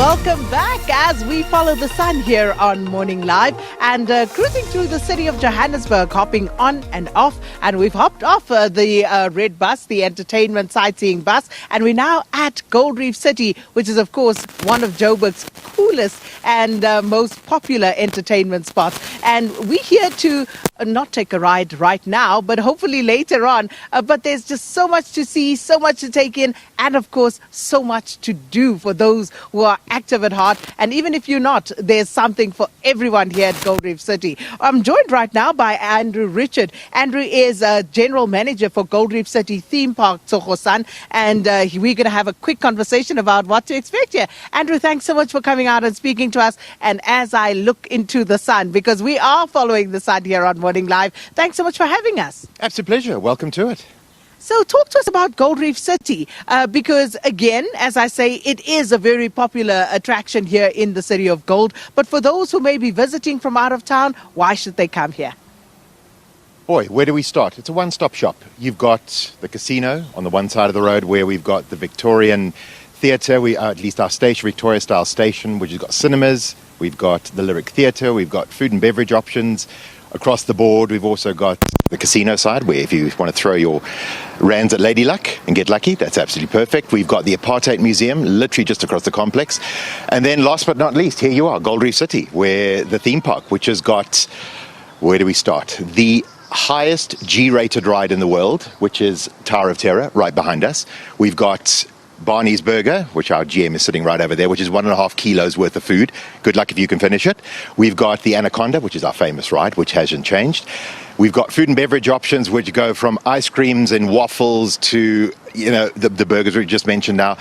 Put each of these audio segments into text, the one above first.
Welcome back as we follow the sun here on Morning Live and cruising through the city of Johannesburg, hopping on and off. And we've hopped off the red bus, the entertainment sightseeing bus, and we're now at Gold Reef City, which is, of course, one of Joburg's coolest and most popular entertainment spots. And we're here to not take a ride right now, but hopefully later on. But there's just so much to see, so much to take in, and of course, so much to do for those who are active at heart. And even if you're not, there's something for everyone here at Gold Reef City. I'm joined right now by Andrew Richard. Andrew is General Manager for Gold Reef City Theme Park, Tsogo Sun, and we're going to have a quick conversation about what to expect here. Andrew, thanks so much for coming out and speaking to us. And as I look into the sun, because we are following the sun here on Morning Live, thanks so much for having us. Absolute pleasure. Welcome to it. So talk to us about Gold Reef City, because again, as I say, it is a very popular attraction here in the city of Gold. But for those who may be visiting from out of town, why should they come here? Boy, where do we start? It's a one-stop shop. You've got the casino on the one side of the road where we've got the Victorian theatre, at least our station, Victoria-style station, which has got cinemas. We've got the Lyric Theatre. We've got food and beverage options. Across the board, we've also got the casino side, where if you want to throw your rands at Lady Luck and get lucky, that's absolutely perfect. We've got the Apartheid Museum, literally just across the complex. And then last but not least, here you are, Gold Reef City, where the theme park, which has got, where do we start? The highest G-rated ride in the world, which is Tower of Terror, right behind us. We've got Barney's Burger, which our GM is sitting right over there, which is 1.5 kilos worth of food. Good luck if you can finish it. We've got the Anaconda, which is our famous ride, which hasn't changed. We've got food and beverage options, which go from ice creams and waffles to, the burgers we just mentioned now.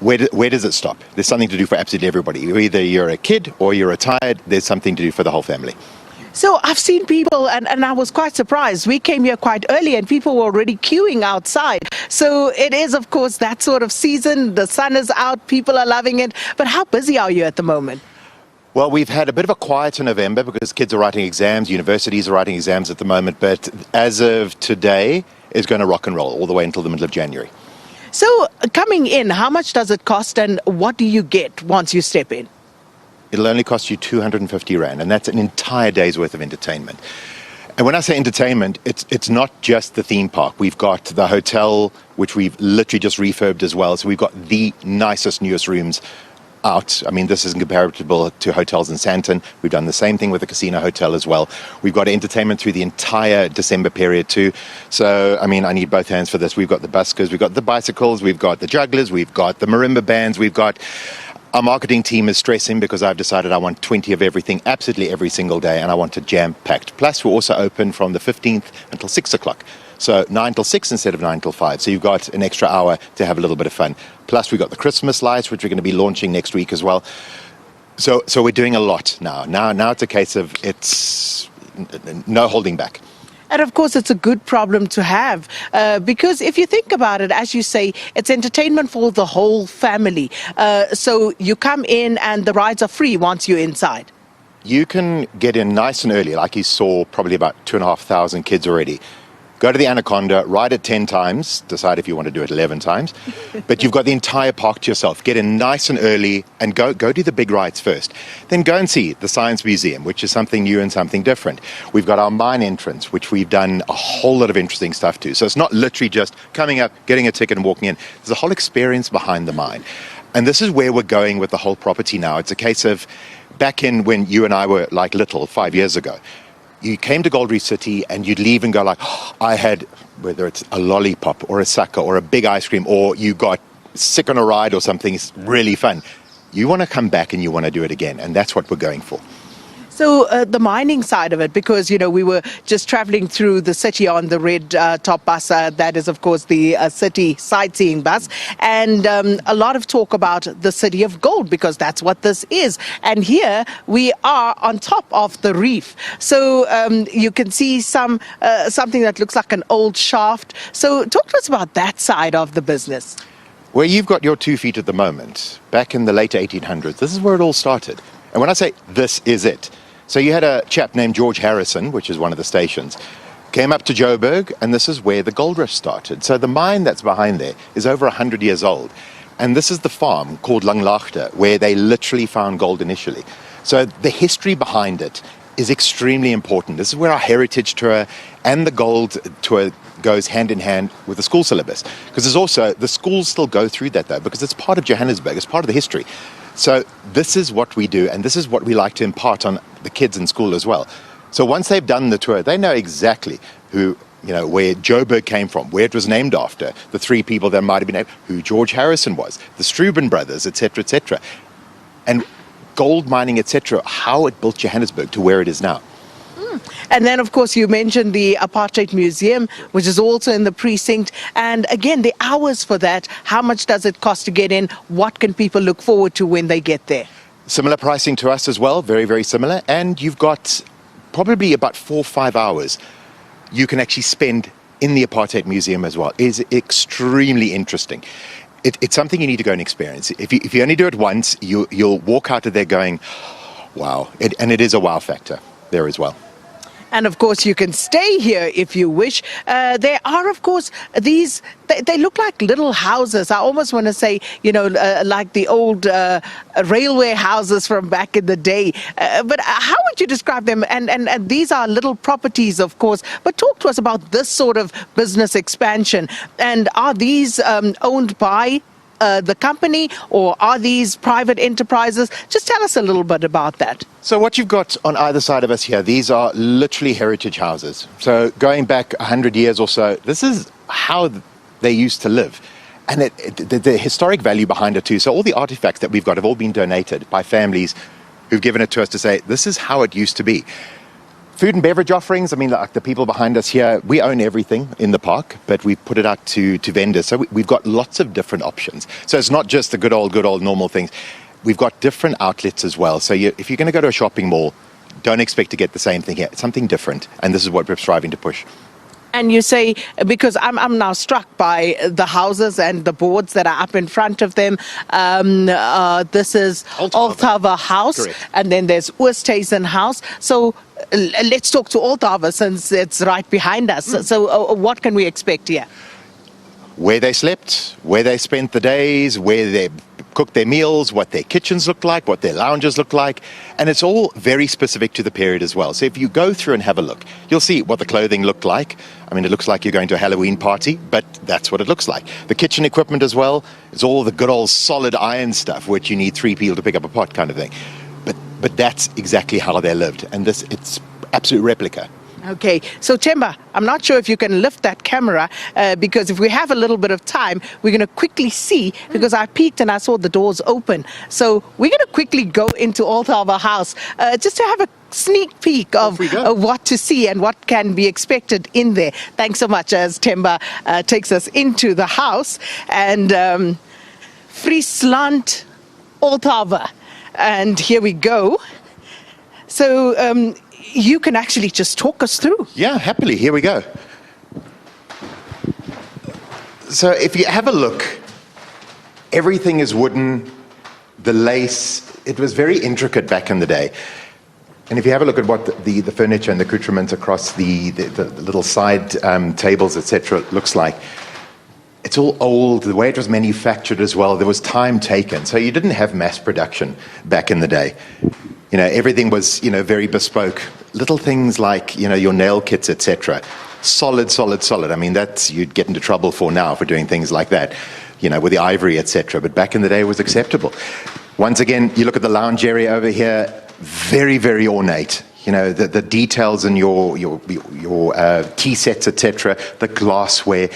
Where does it stop? There's something to do for absolutely everybody. Either you're a kid or you're retired, there's something to do for the whole family. So I've seen people, and I was quite surprised. We came here quite early and people were already queuing outside. So it is, of course, that sort of season. The sun is out, people are loving it. But how busy are you at the moment? Well, we've had a bit of a quieter November because kids are writing exams, universities are writing exams at the moment. But as of today, it's going to rock and roll all the way until the middle of January. So coming in, how much does it cost and what do you get once you step in? It'll only cost you 250 Rand, and that's an entire day's worth of entertainment. And when I say entertainment, it's not just the theme park. We've got the hotel, which we've literally just refurbed as well. So we've got the nicest, newest rooms out. I mean, this isn't comparable to hotels in Sandton. We've done the same thing with the casino hotel as well. We've got entertainment through the entire December period too. So, I mean, I need both hands for this. We've got the buskers, we've got the bicycles, we've got the jugglers, we've got the marimba bands, we've got... Our marketing team is stressing because I've decided I want 20 of everything, absolutely every single day, and I want it jam-packed. Plus, we're also open from the 15th until 6 o'clock. So 9 till 6 instead of 9 till 5. So you've got an extra hour to have a little bit of fun. Plus, we've got the Christmas lights, which we're going to be launching next week as well. So we're doing a lot now. Now it's a case of it's no holding back. And of course, it's a good problem to have because if you think about it, as you say, it's entertainment for the whole family. So you come in and the rides are free once you're inside. You can get in nice and early, like you saw probably about 2,500 kids already. Go to the Anaconda, ride it 10 times, decide if you want to do it 11 times. But you've got the entire park to yourself. Get in nice and early and go do the big rides first. Then go and see the Science Museum, which is something new and something different. We've got our mine entrance, which we've done a whole lot of interesting stuff to. So it's not literally just coming up, getting a ticket and walking in. There's a whole experience behind the mine. And this is where we're going with the whole property now. It's a case of back in when you and I were like little, 5 years ago. You came to Gold Reef City and you'd leave and go like, oh, I had, whether it's a lollipop or a sucker or a big ice cream, or you got sick on a ride or something, it's really fun. You want to come back and you want to do it again. And that's what we're going for. So the mining side of it, because, we were just traveling through the city on the red top bus. That is, of course, the city sightseeing bus. And a lot of talk about the city of gold, because that's what this is. And here we are on top of the reef. So you can see something that looks like an old shaft. So talk to us about that side of the business. Where you've got your 2 feet at the moment, back in the late 1800s, this is where it all started. And when I say this is it, so you had a chap named George Harrison, which is one of the stations, came up to Joburg, and this is where the gold rush started. So the mine that's behind there is over 100 years old. And this is the farm called Langlaagte, where they literally found gold initially. So the history behind it is extremely important. This is where our heritage tour and the gold tour goes hand in hand with the school syllabus. Because there's also, the schools still go through that though, because it's part of Johannesburg, it's part of the history. So this is what we do, and this is what we like to impart on the kids in school as well. So once they've done the tour, they know exactly who, where Joburg came from, where it was named after, the three people that might have been named, who George Harrison was, the Struben brothers, etc., etc. And gold mining, etc., how it built Johannesburg to where it is now. And then, of course, you mentioned the Apartheid Museum, which is also in the precinct. And again, the hours for that, how much does it cost to get in? What can people look forward to when they get there? Similar pricing to us as well, very, very similar. And you've got probably about 4 or 5 hours you can actually spend in the Apartheid Museum as well. It is extremely interesting. It's something you need to go and experience. If you only do it once, you'll walk out of there going, wow. And it is a wow factor there as well. And of course, you can stay here if you wish. There are, of course, these, they look like little houses. I almost want to say, like the old railway houses from back in the day. But how would you describe them? And these are little properties, of course. But talk to us about this sort of business expansion. And are these owned by the company, or are these private enterprises? Just tell us a little bit about that. So what you've got on either side of us here, these are literally heritage houses. So going back 100 years or so, this is how they used to live. And the historic value behind it too. So all the artifacts that we've got have all been donated by families who've given it to us to say, this is how it used to be. Food and beverage offerings, I mean, like the people behind us here, we own everything in the park, but we put it out to vendors. So we've got lots of different options. So it's not just the good old normal things. We've got different outlets as well. So if you're going to go to a shopping mall, don't expect to get the same thing here. It's something different. And this is what we're striving to push. And you say, because I'm now struck by the houses and the boards that are up in front of them. This is Althaver House. Correct. And then there's Oosthuizen House. So let's talk to Althaver since it's right behind us. So what can we expect here? Where they slept, where they spent the days, where they cooked their meals, what their kitchens look like, what their lounges look like. And it's all very specific to the period as well. So if you go through and have a look, you'll see what the clothing looked like. I mean, it looks like you're going to a Halloween party, but that's what it looks like. The kitchen equipment as well, it's all the good old solid iron stuff, which you need 3 people to pick up a pot kind of thing. But that's exactly how they lived. And it's absolute replica. Okay, so Themba, I'm not sure if you can lift that camera because if we have a little bit of time, we're going to quickly see, because I peeked and I saw the doors open. So we're going to quickly go into Althaver House just to have a sneak peek of what to see and what can be expected in there. Thanks so much as Themba takes us into the house. And Friesland, Althaver. And here we go. So you can actually just talk us through. Yeah, happily. Here we go. So if you have a look, everything is wooden. The lace, it was very intricate back in the day. And if you have a look at what the furniture and the accoutrements across the little side tables, etc., looks like, it's all old, the way it was manufactured as well. There was time taken. So you didn't have mass production back in the day. Everything was, very bespoke. Little things like, your nail kits, etc. Solid. I mean, you'd get into trouble for now for doing things like that, with the ivory, etc. But back in the day, it was acceptable. Once again, you look at the lounge area over here, very, very ornate. The details in your tea sets, etc. The glassware.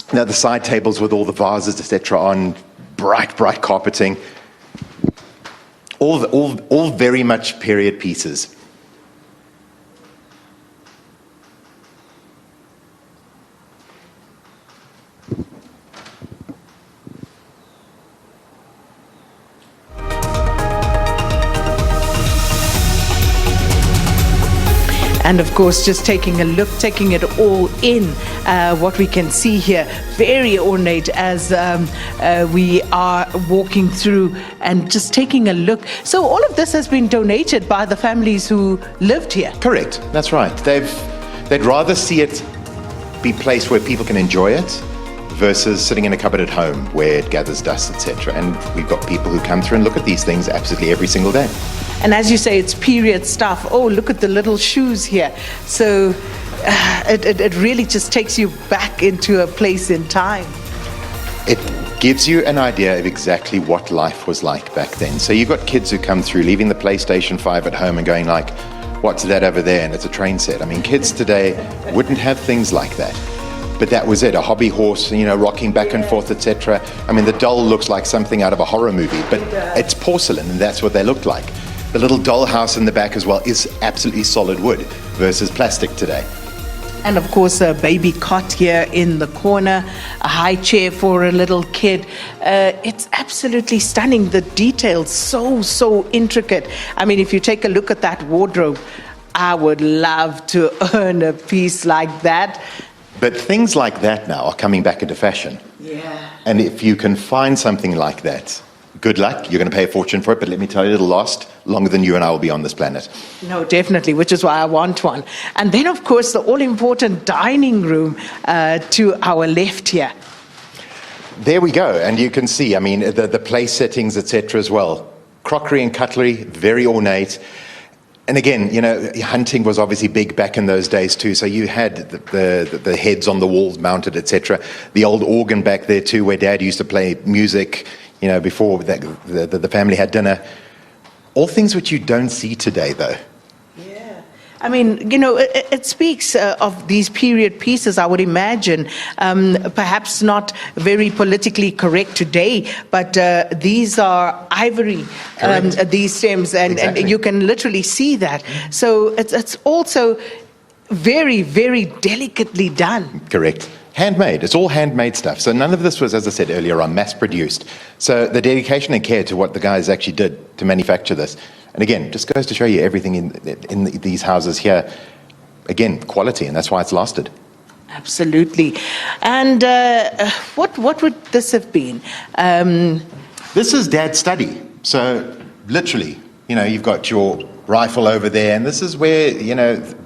The side tables with all the vases, etc. on bright carpeting. All very much period pieces. And of course, just taking a look, taking it all in, what we can see here, very ornate as we are walking through and just taking a look. So all of this has been donated by the families who lived here. Correct, that's right. They'd rather see it be a place where people can enjoy it versus sitting in a cupboard at home where it gathers dust, etc. And we've got people who come through and look at these things absolutely every single day. And as you say, it's period stuff. Oh, look at the little shoes here. So it really just takes you back into a place in time. It gives you an idea of exactly what life was like back then. So you've got kids who come through leaving the PlayStation 5 at home and going like, what's that over there? And it's a train set. I mean, kids today wouldn't have things like that. But that was it, a hobby horse, rocking back and forth, etc. I mean, the doll looks like something out of a horror movie, but it's porcelain, and that's what they looked like. The little dollhouse in the back as well is absolutely solid wood versus plastic today. And of course, a baby cot here in the corner, a high chair for a little kid. It's absolutely stunning. The details, so intricate. I mean, if you take a look at that wardrobe, I would love to own a piece like that. But things like that now are coming back into fashion. Yeah. And if you can find something like that, good luck. You're going to pay a fortune for it, but let me tell you, it'll last longer than you and I will be on this planet. No, definitely, which is why I want one. And then, of course, the all-important dining room to our left here. There we go. And you can see, I mean, the place settings, etc. as well. Crockery and cutlery, very ornate. And again, hunting was obviously big back in those days too. So you had the heads on the walls mounted, etc. The old organ back there too, where Dad used to play music, before the family had dinner. All things which you don't see today, though. Yeah. I mean, it speaks of these period pieces, I would imagine, perhaps not very politically correct today, but these are ivory, these stems, and you can literally see that. So it's also very, very delicately done. Correct. Handmade. It's all handmade stuff. So none of this was, as I said earlier on, mass-produced. So the dedication and care to what the guys actually did to manufacture this. And again, just goes to show you everything in these houses here. Again, quality, and that's why it's lasted. Absolutely. And what would this have been? This is Dad's study. So literally, you've got your rifle over there, and this is where,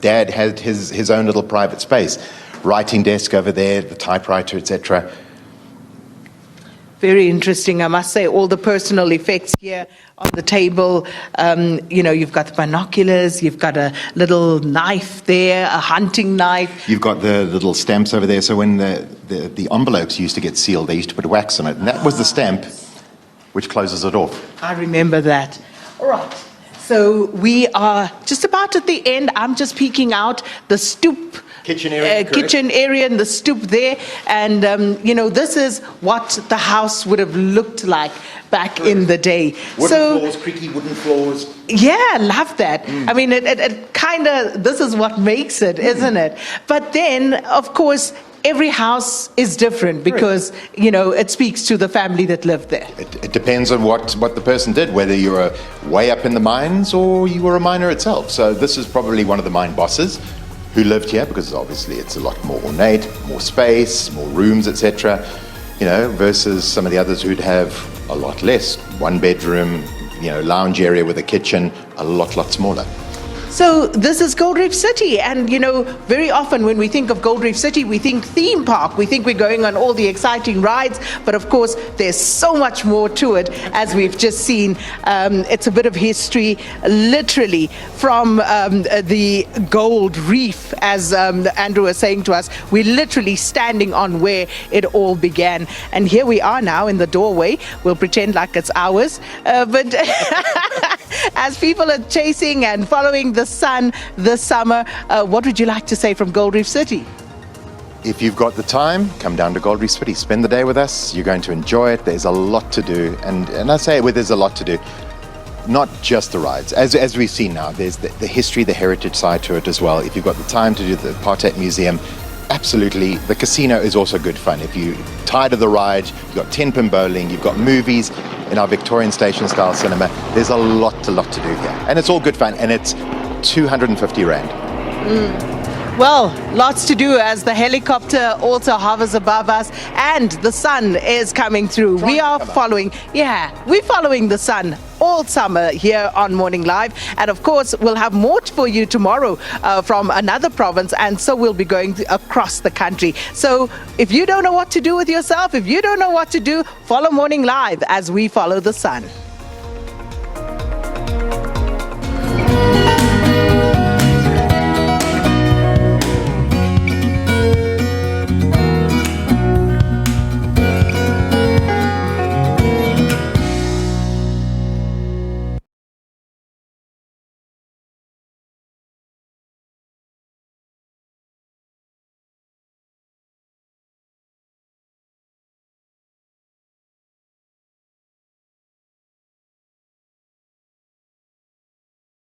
Dad had his own little private space. Writing desk over there, the typewriter, etc. Very interesting, I must say. All the personal effects here on the table. You've got the binoculars, you've got a little knife there, a hunting knife. You've got the little stamps over there. So when the envelopes used to get sealed, they used to put wax on it. And that was the stamp which closes it off. I remember that. All right. So we are just about at the end. I'm just peeking out the stoop. Kitchen area, kitchen area and the stoop there. And, this is what the house would have looked like back in the day. Wooden floors, creaky wooden floors. Yeah, love that. I mean, it kind of, this is what makes it, isn't it? But then, of course, every house is different because, it speaks to the family that lived there. It depends on what the person did, whether you were way up in the mines or you were a miner itself. So this is probably one of the mine bosses who lived here, because obviously it's a lot more ornate, more space, more rooms, etc. Versus some of the others who'd have a lot less. One bedroom, lounge area with a kitchen, a lot smaller. So this is Gold Reef City, and very often when we think of Gold Reef City, we think theme park. We think we're going on all the exciting rides, but of course there's so much more to it, as we've just seen. It's a bit of history, literally, from the Gold Reef, as Andrew was saying to us. We're literally standing on where it all began, and here we are now in the doorway. We'll pretend like it's ours, but as people are chasing and following the sun this summer, what would you like to say from Gold Reef City? If you've got the time, come down to Gold Reef City, spend the day with us. You're going to enjoy it. There's a lot to do, and I say it with there's a lot to do, not just the rides. As we've seen now, there's the history, the heritage side to it as well. If you've got the time to do the Apartheid Museum, absolutely. The casino is also good fun. If you're tired of the ride, you've got 10-pin bowling, you've got movies in our Victorian station style cinema. There's a lot to do here, and it's all good fun, and it's 250 Rand. Well, lots to do as the helicopter also hovers above us and the sun is coming through. Trying We to are come up. we're following the sun all summer here on Morning Live. And of course, we'll have more for you tomorrow from another province. And so we'll be going across the country. So if you don't know what to do with yourself, if you don't know what to do, follow Morning Live as we follow the sun.